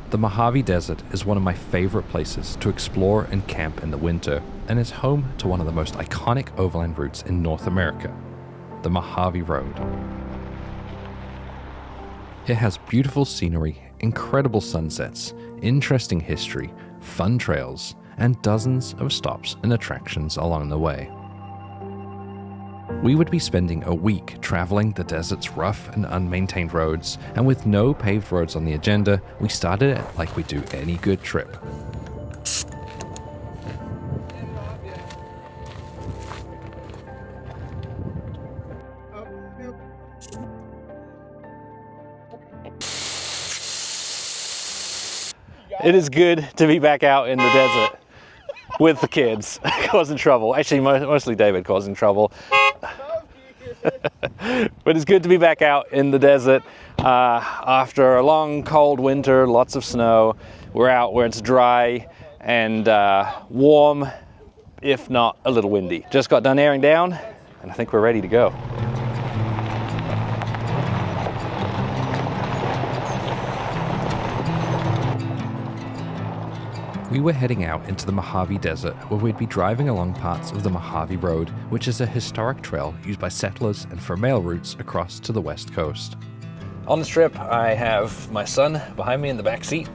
The Mojave Desert is one of my favorite places to explore and camp in the winter, and is home to one of the most iconic overland routes in North America, the Mojave Road. It has beautiful scenery, incredible sunsets, interesting history, fun trails, and dozens of stops and attractions along the way. We would be spending a week traveling the desert's rough and unmaintained roads, and with no paved roads on the agenda, we started it like we do any good trip. It is good to be back out in the desert with the kids, causing trouble. Actually, mostly David causing trouble. But it's good to be back out in the desert after a long, cold winter, lots of snow. We're out where it's dry and warm, if not a little windy. Just got done airing down, and I think we're ready to go. We were heading out into the Mojave Desert, where we'd be driving along parts of the Mojave Road, which is a historic trail used by settlers and for mail routes across to the west coast. On this trip, I have my son behind me in the back seat,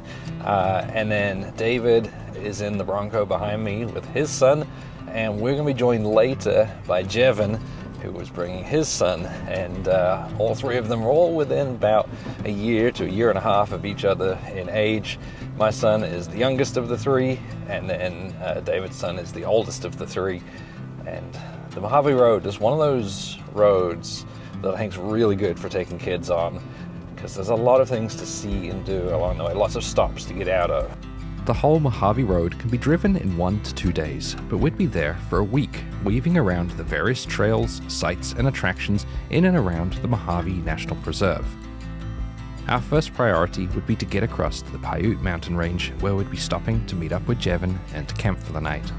and then David is in the Bronco behind me with his son, and we're going to be joined later by Jevin, who was bringing his son, and all three of them are all within about a year to a year and a half of each other in age. My son is the youngest of the three, and then David's son is the oldest of the three. And the Mojave Road is one of those roads that I think is really good for taking kids on, because there's a lot of things to see and do along the way, lots of stops to get out of. The whole Mojave Road can be driven in 1 to 2 days, but we'd be there for a week, weaving around the various trails, sites, and attractions in and around the Mojave National Preserve. Our first priority would be to get across to the Piute mountain range, where we'd be stopping to meet up with Jevin and to camp for the night.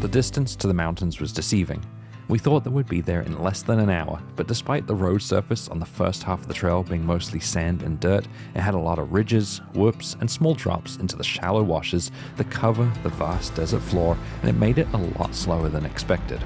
The distance to the mountains was deceiving. We thought that we'd be there in less than an hour, but despite the road surface on the first half of the trail being mostly sand and dirt, it had a lot of ridges, whoops, and small drops into the shallow washes that cover the vast desert floor, and it made it a lot slower than expected.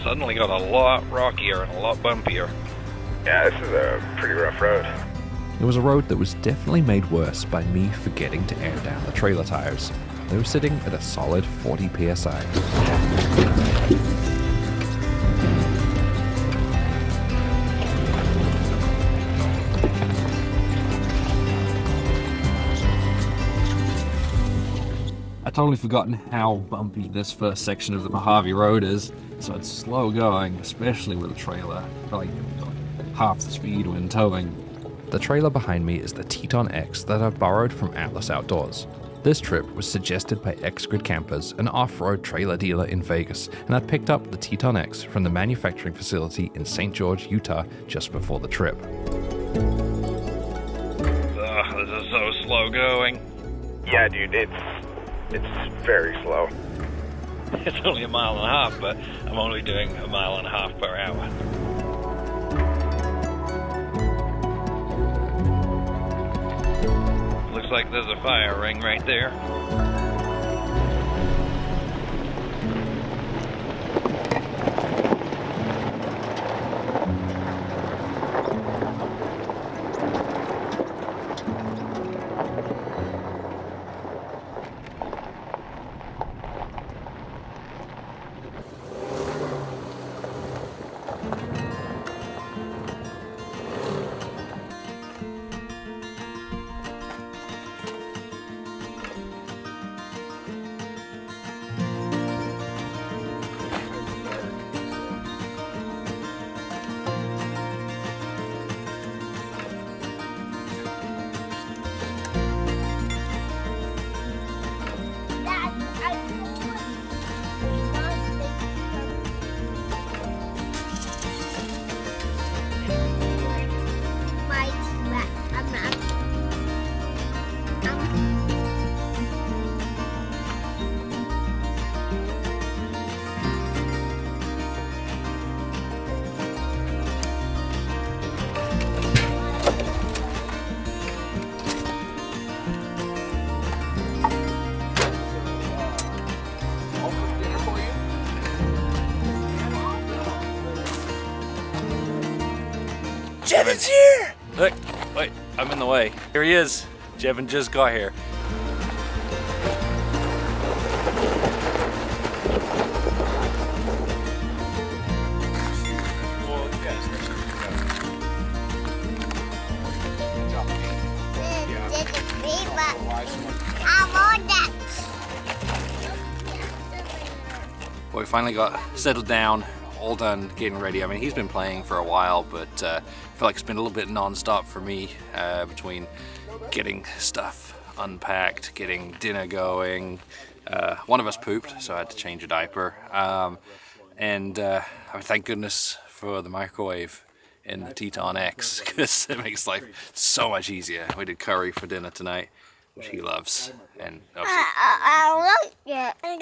Suddenly got a lot rockier and a lot bumpier. Yeah, this is a pretty rough road. It was a road that was definitely made worse by me forgetting to air down the trailer tires. They were sitting at a solid 40 psi. I totally forgotten how bumpy this first section of the Mojave Road is, so it's slow going, especially with a trailer, like half the speed when towing. The trailer behind me is the Teton X that I borrowed from Atlas Outdoors. This trip was suggested by X-Grid Campers, an off-road trailer dealer in Vegas, and I picked up the Teton X from the manufacturing facility in St. George, Utah, just before the trip. Ugh, this is so slow going. Yeah, dude, it's very slow. It's only 1.5 miles, but I'm only doing 1.5 miles per hour. Looks like there's a fire ring right there. Jevin's here! Look, wait, I'm in the way. Here he is. Jevin just got here. Well, we finally got settled down, all done, getting ready. I mean, he's been playing for a while, but I feel like it's been a little bit non-stop for me between getting stuff unpacked, getting dinner going. One of us pooped, so I had to change a diaper. And I mean, thank goodness for the microwave in the Teton X, because it makes life so much easier. We did curry for dinner tonight, which he loves. And I like it. And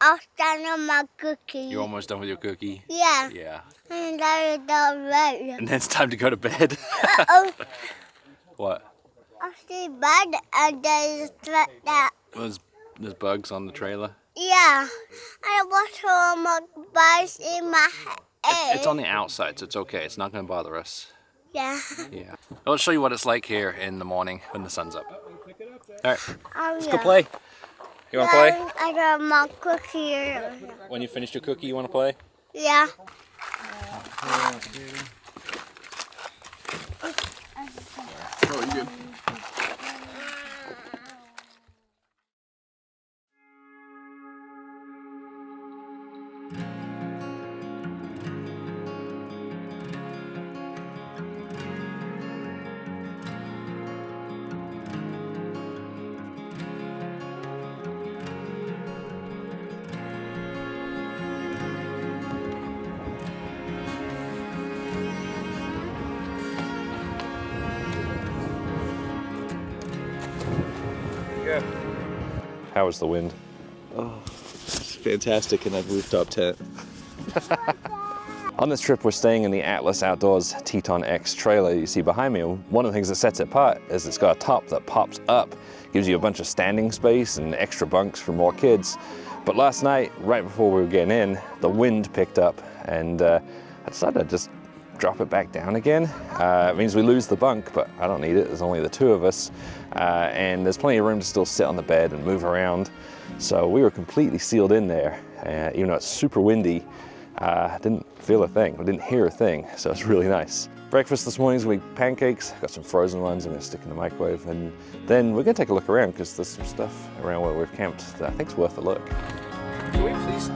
I'll stand on my cookie. You almost done with your cookie? Yeah. Yeah. And that is alright. And then it's time to go to bed. What? I see bed and there's like that. There's bugs on the trailer? Yeah. I watch all my bugs in my head. It's on the outside, so it's okay. It's not going to bother us. Yeah. Yeah. I'll show you what it's like here in the morning when the sun's up. All right, let's go Yeah. play. You want to play? I got my cookie. When you finish your cookie, you want to play? Yeah. Oh, you good? How was the wind? Oh, it's fantastic in that rooftop tent. On this trip, we're staying in the Atlas Outdoors Teton X trailer you see behind me. One of the things that sets it apart is it's got a top that pops up, gives you a bunch of standing space and extra bunks for more kids. But last night, right before we were getting in, the wind picked up and I decided to just drop it back down again. It means we lose the bunk, but I don't need it. There's only the two of us. And there's plenty of room to still sit on the bed and move around. So we were completely sealed in there. Even though it's super windy, I didn't feel a thing. I didn't hear a thing. So it's really nice. Breakfast this morning is going to be pancakes. Got some frozen ones I'm going to stick in the microwave. And then we're going to take a look around because there's some stuff around where we've camped that I think is worth a look. Can we please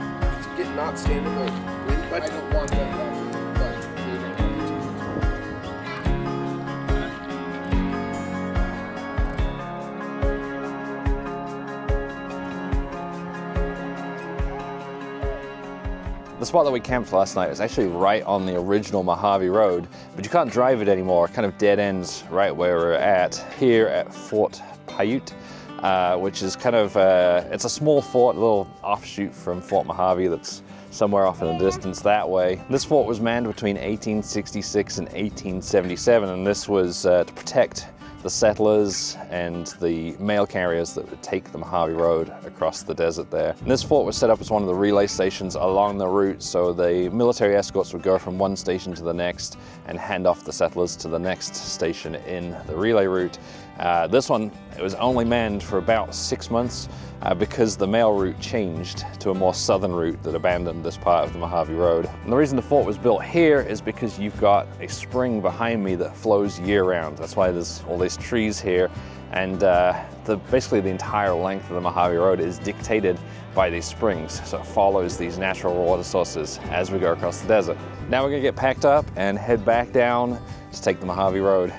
get not stand in the wind? I don't want that. The spot that we camped last night is actually right on the original Mojave Road, but you can't drive it anymore. It kind of dead ends right where we're at here at Fort Piute, which is kind of, it's a small fort, a little offshoot from Fort Mojave that's somewhere off in the distance that way. This fort was manned between 1866 and 1877, and this was to protect the settlers and the mail carriers that would take the Mojave Road across the desert there. And this fort was set up as one of the relay stations along the route, so the military escorts would go from one station to the next and hand off the settlers to the next station in the relay route. This one, it was only manned for about 6 months because the mail route changed to a more southern route that abandoned this part of the Mojave Road. And the reason the fort was built here is because you've got a spring behind me that flows year-round. That's why there's all these trees here, and basically the entire length of the Mojave Road is dictated by these springs, so it follows these natural water sources as we go across the desert. Now we're gonna get packed up and head back down to take the Mojave Road.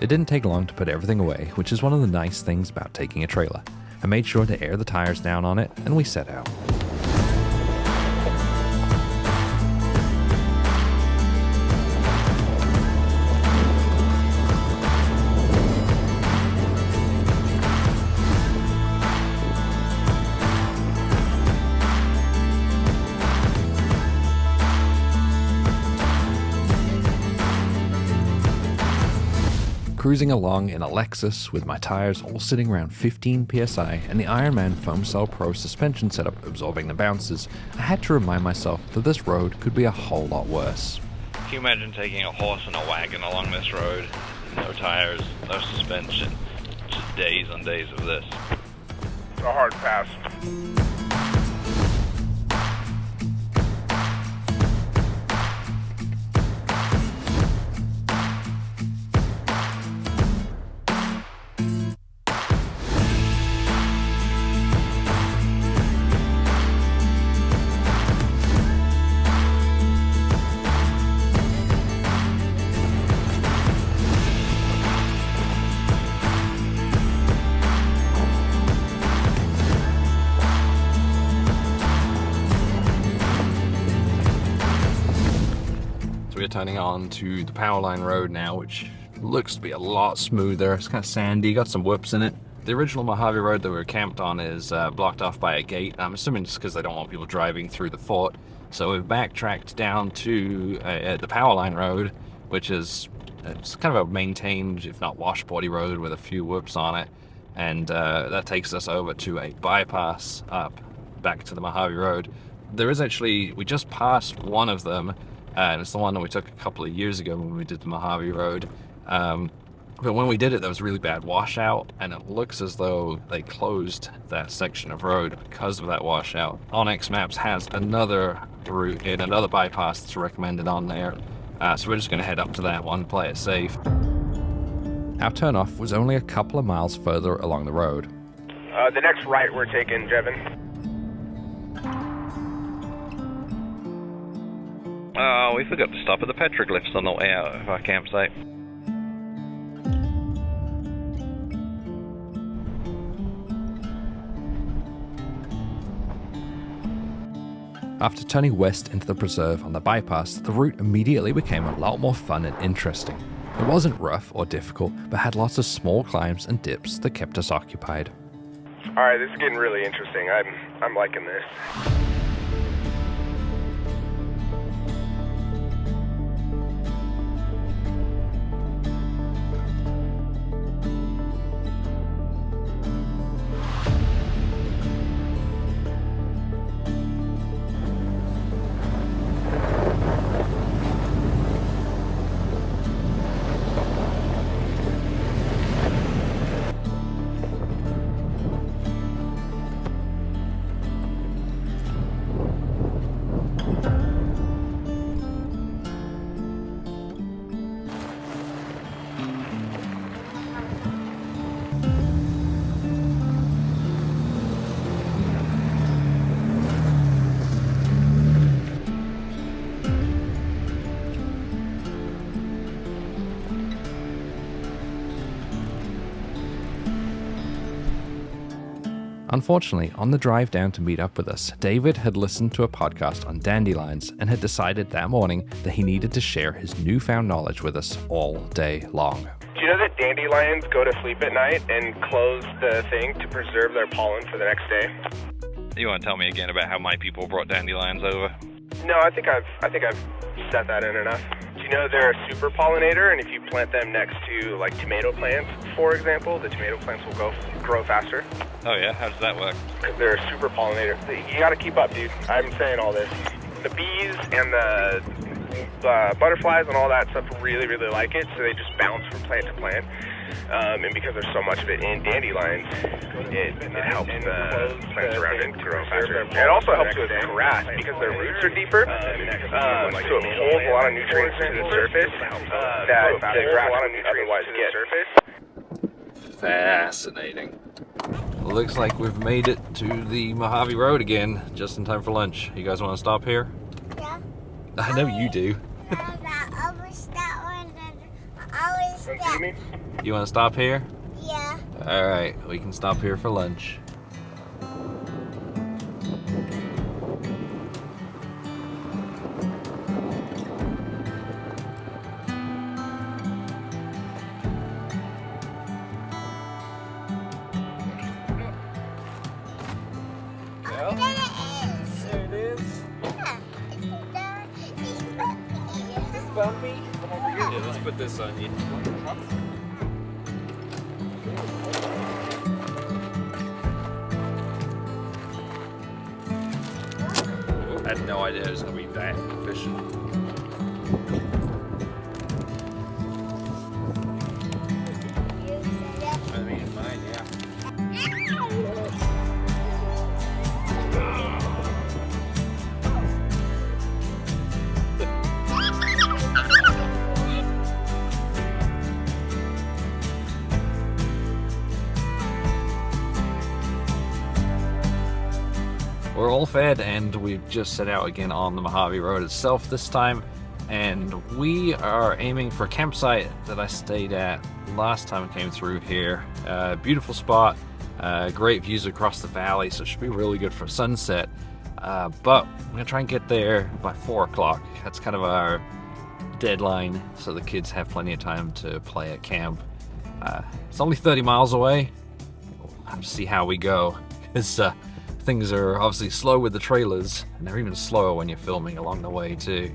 It didn't take long to put everything away, which is one of the nice things about taking a trailer. I made sure to air the tires down on it, and we set out. Cruising along in a Lexus with my tires all sitting around 15 psi and the Ironman Foam Cell Pro suspension setup absorbing the bounces, I had to remind myself that this road could be a whole lot worse. Can you imagine taking a horse and a wagon along this road? No tires, no suspension, just days and days of this. It's a hard pass. We're turning on to the Powerline Road now, which looks to be a lot smoother. It's kind of sandy, got some whoops in it. The original Mojave Road that we were camped on is blocked off by a gate. I'm assuming it's because they don't want people driving through the fort. So we've backtracked down to the Powerline Road, which is it's kind of a maintained, if not washboardy road with a few whoops on it. And that takes us over to a bypass up back to the Mojave Road. There is actually, we just passed one of them, and it's the one that we took a couple of years ago when we did the Mojave Road. But when we did it, there was a really bad washout, and it looks as though they closed that section of road because of that washout. Onyx Maps has another route in, another bypass that's recommended on there. So we're just going to head up to that one, play it safe. Our turnoff was only a couple of miles further along the road. The next right we're taking, Jevin. Oh, we forgot to stop at the petroglyphs on the way out of our campsite. After turning west into the preserve on the bypass, the route immediately became a lot more fun and interesting. It wasn't rough or difficult, but had lots of small climbs and dips that kept us occupied. All right, this is getting really interesting. I'm liking this. Unfortunately, on the drive down to meet up with us, David had listened to a podcast on dandelions and had decided that morning that he needed to share his newfound knowledge with us all day long. Do you know that dandelions go to sleep at night and close the thing to preserve their pollen for the next day? You want to tell me again about how my people brought dandelions over? No, I think I've set that in enough. Do you know they're a super pollinator, and if you plant them next to like tomato plants, for example, the tomato plants will grow faster? Oh yeah, how does that work? Because they're a super pollinator. You gotta keep up, dude. I'm saying all this. The bees and the butterflies and all that stuff really, really like it, so they just bounce from plant to plant. And because there's so much of it in dandelions, it helps the plants around it grow faster. It also helps with grass because their roots are deeper, so it pulls a lot of nutrients to the surface that the grass wouldn't otherwise get. Fascinating. Looks like we've made it to the Mojave Road again, just in time for lunch. You guys want to stop here? Yeah. I know you do. You want to stop here? Yeah. Alright, we can stop here for lunch. Yeah, let's put this on you. I had no idea it was going to be that efficient. we're all fed and we've just set out again on the Mojave Road itself this time. And we are aiming for a campsite that I stayed at last time I came through here. Beautiful spot, great views across the valley, so it should be really good for sunset. But we're gonna try and get there by 4 o'clock. That's kind of our deadline, so the kids have plenty of time to play at camp. It's only 30 miles away. We'll have to see how we go, because things are obviously slow with the trailers, and they're even slower when you're filming along the way too.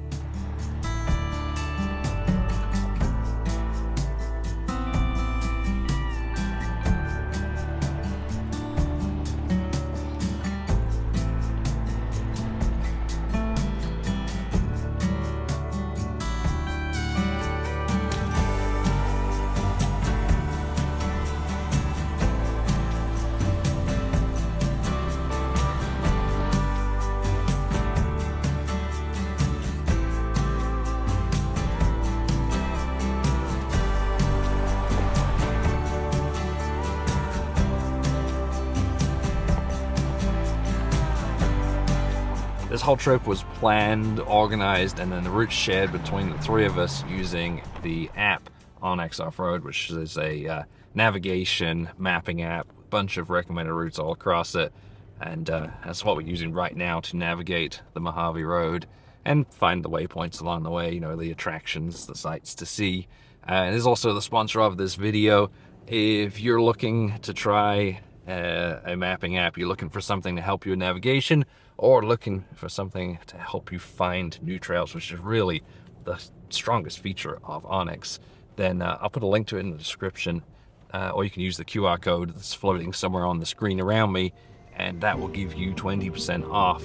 This whole trip was planned, organized, and then the route shared between the three of us using the app Onyx Off-Road, which is a navigation mapping app, a bunch of recommended routes all across it, and that's what we're using right now to navigate the Mojave Road and find the waypoints along the way, you know, the attractions, the sights to see. And it is also the sponsor of this video. If you're looking to try a mapping app, you're looking for something to help you with navigation, or looking for something to help you find new trails, which is really the strongest feature of Onyx, then I'll put a link to it in the description, or you can use the QR code that's floating somewhere on the screen around me, and that will give you 20% off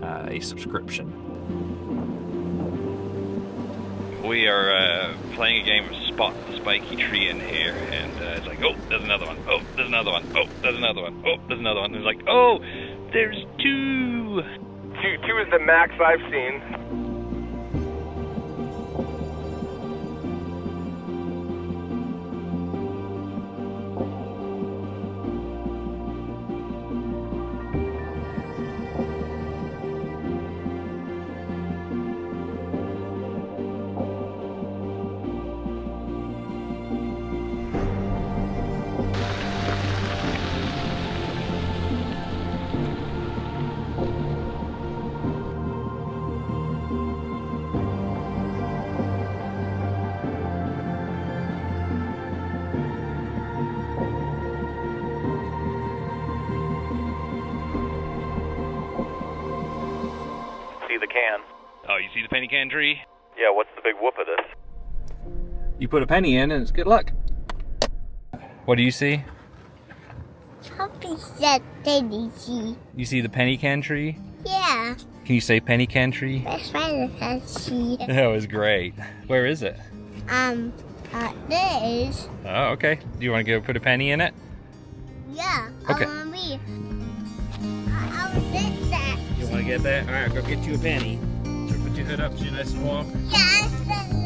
a subscription. We are playing a game of spot the spiky tree in here, and it's like, oh, there's another one, oh, there's another one, oh, there's another one, oh, there's another one, and it's like, oh, there's two. Two is the max I've seen. The can. Oh, you see the penny can tree? Yeah, what's the big whoop of this? You put a penny in and it's good luck. What do you see? Puppy said penny tree. You see the penny can tree? Yeah. Can you say penny can tree? That's why the tree. That was great. Where is it? This. Oh, okay. Do you want to go put a penny in it? Yeah. Okay. I will get that. You want to get that? All right, go get you a penny. So put your hood up so you're nice and warm. Yes. That one.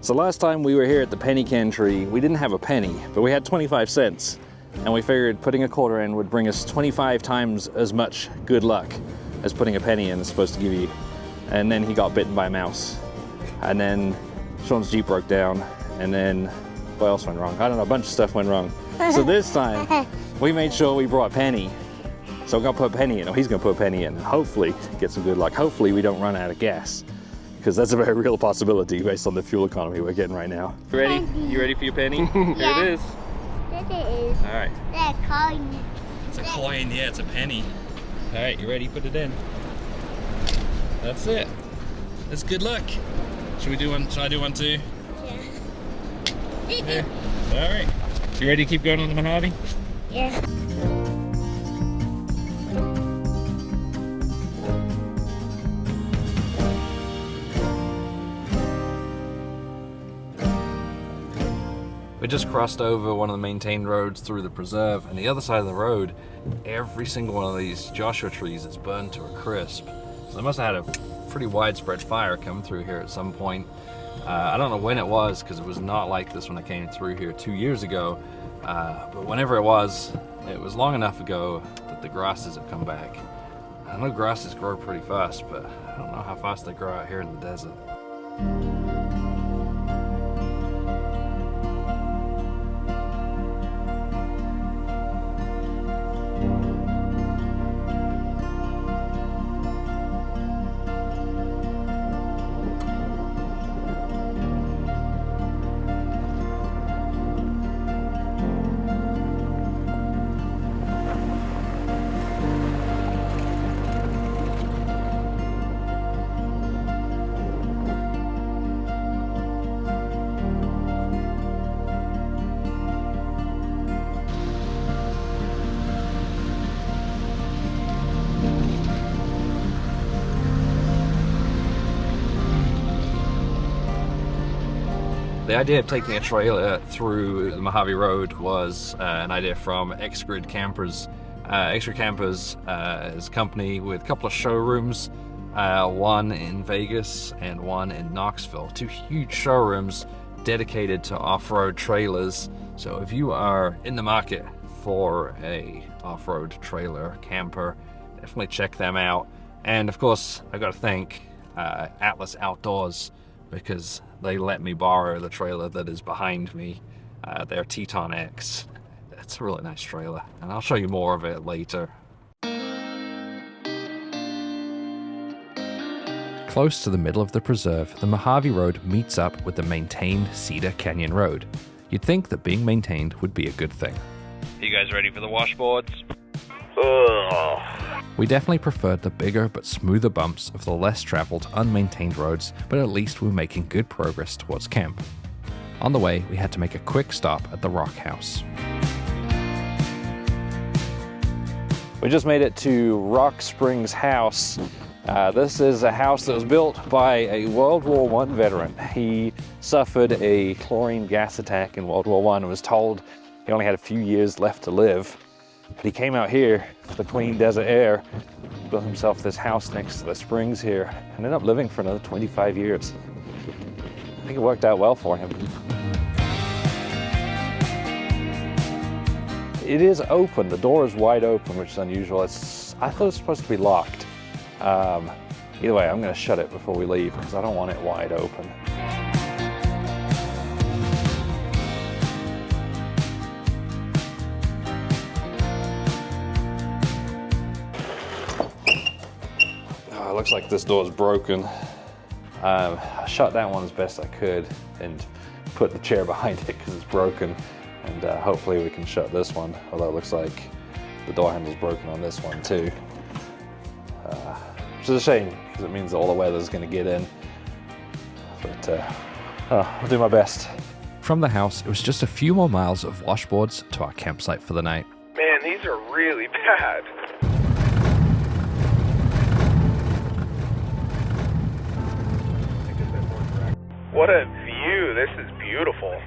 So last time we were here at the penny can tree, we didn't have a penny, but we had 25 cents. And we figured putting a quarter in would bring us 25 times as much good luck as putting a penny in is supposed to give you. And then he got bitten by a mouse. And then Sean's Jeep broke down. And then what else went wrong? I don't know, a bunch of stuff went wrong. So this time, we made sure we brought a penny. So we're gonna put a penny in, or he's gonna put a penny in, and hopefully get some good luck. Hopefully we don't run out of gas, because that's a very real possibility based on the fuel economy we're getting right now. You ready? You ready for your penny? Yeah. Here it is. There it is. All right. That coin. It's a coin, yeah, it's a penny. All right, you ready? Put it in. That's it. That's good luck. Should we do one? Should I do one too? Yeah. All right. You ready to keep going on the Mojave? Yeah. We just crossed over one of the maintained roads through the preserve, and the other side of the road, every single one of these Joshua trees is burned to a crisp. So they must have had a pretty widespread fire come through here at some point. I don't know when it was, because it was not like this when I came through here 2 years ago. But whenever it was long enough ago that the grasses have come back. I know grasses grow pretty fast, but I don't know how fast they grow out here in the desert. The idea of taking a trailer through the Mojave Road was an idea from X-Grid Campers. X-Grid Campers is a company with a couple of showrooms, one in Vegas and one in Knoxville. 2 huge showrooms dedicated to off-road trailers. So if you are in the market for a off-road trailer camper, definitely check them out. And of course, I got to thank Atlas Outdoors, because they let me borrow the trailer that is behind me, their Teton X. It's a really nice trailer, and I'll show you more of it later. Close to the middle of the preserve, the Mojave Road meets up with the maintained Cedar Canyon Road. You'd think that being maintained would be a good thing. You guys ready for the washboards? We definitely preferred the bigger but smoother bumps of the less traveled, unmaintained roads, but at least we were making good progress towards camp. On the way, we had to make a quick stop at the Rock House. We just made it to Rock Springs House. This is a house that was built by a World War I veteran. He suffered a chlorine gas attack in World War I and was told he only had a few years left to live. But he came out here for the clean desert air, built himself this house next to the springs here, and ended up living for another 25 years. I think it worked out well for him. It is open, the door is wide open, which is unusual. I thought it was supposed to be locked. Either way, I'm gonna shut it before we leave because I don't want it wide open. It looks like this door is broken. I shut that one as best I could and put the chair behind it because it's broken. And hopefully we can shut this one, although it looks like the door handle's broken on this one too. Which is a shame because it means all the weather's gonna get in. But I'll do my best. From the house, it was just a few more miles of washboards to our campsite for the night. Man, these are really bad. What a view. This is beautiful.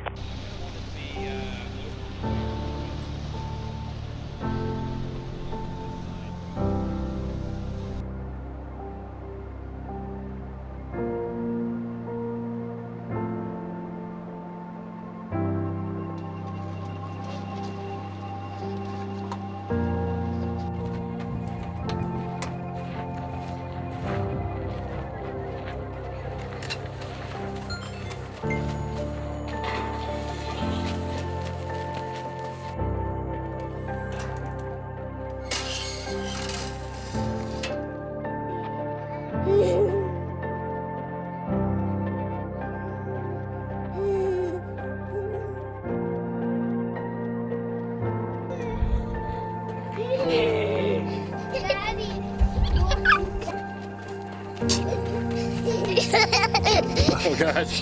Oh gosh.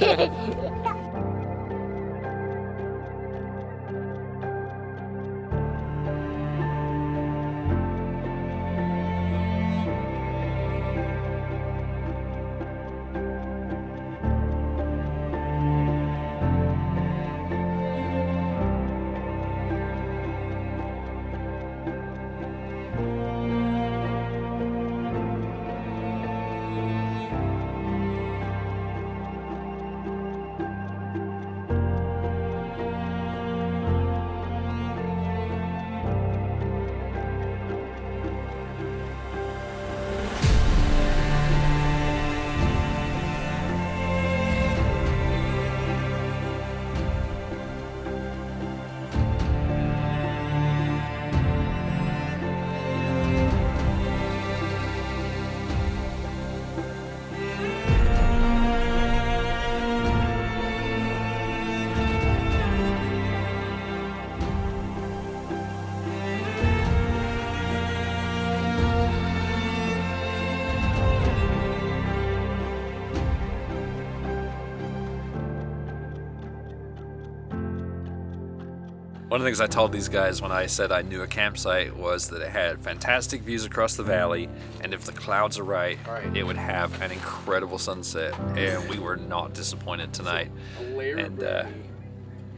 One of the things I told these guys when I said I knew a campsite was that it had fantastic views across the valley, and if the clouds are right, it would have an incredible sunset, and we were not disappointed tonight. And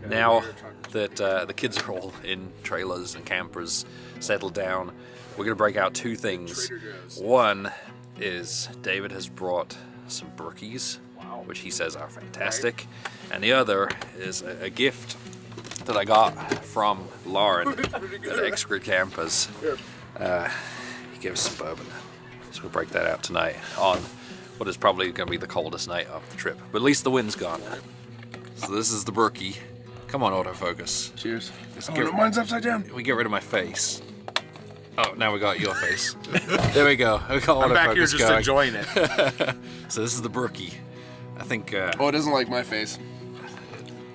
now that the kids are all in trailers and campers, settled down, we're gonna break out two things. One is David has brought some brookies, which he says are fantastic, and the other is a gift that I got from Lauren at X-Grid Campers. He gave us some bourbon, so we'll break that out tonight on what is probably going to be the coldest night of the trip, but at least the wind's gone. So this is the brookie. Come on, autofocus. Cheers. No, mine's upside down. We get rid of my face. Oh, now we got your face. There we go. We got I'm back here autofocus just going. enjoying it. So this is the brookie. I think Oh, it doesn't like my face.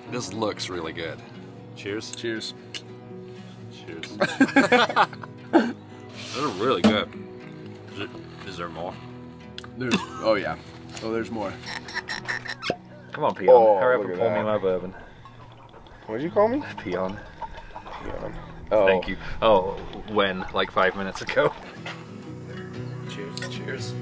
this looks really good. Cheers. Cheers. Cheers. Those are really good. Is there more? There's. Oh yeah. Oh, there's more. Come on, Peon. Oh, Hurry up look and at pour me that. my bourbon. What did you call me? Peon. Oh. Thank you. Oh, when? Like 5 minutes ago. Cheers. Cheers.